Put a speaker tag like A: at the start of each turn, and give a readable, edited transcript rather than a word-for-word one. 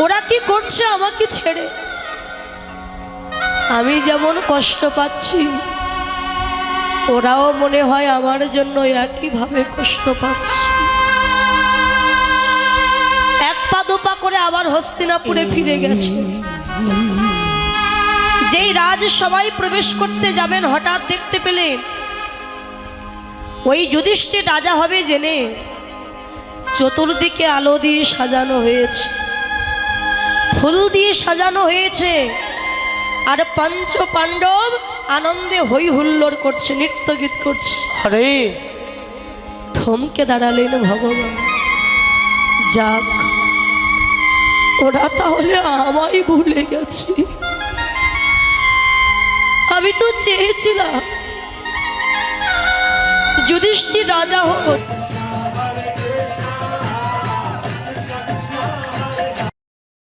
A: ওরা কি করছে আমাকে ছেড়ে? আমি যেমন কষ্ট পাচ্ছি, ওরাও মনে হয় আমার জন্য একইভাবে কষ্ট পাচ্ছে। এক পা দুপা করে আবার হস্তিনাপুরে ফিরে গেছে। যেই রাজসভায় প্রবেশ করতে যাবেন, হঠাৎ দেখতে পেলেন ওই যুধিষ্ঠির রাজা হবে জেনে চতুর্দিকে আলো দিয়ে সাজানো হয়েছে, ফুল দিয়ে সাজানো হয়েছে, আর পঞ্চ পাণ্ডব আনন্দে হই হুল্লোড় করছে, নৃত্য গীত করছে।
B: আরে
A: থমকে দাঁড়ালেন ভগবান। যাক, ওরা তাহলে আমায় ভুলে গেছে। আমি তো চেয়েছিলাম যুধিষ্ঠির রাজা হোক,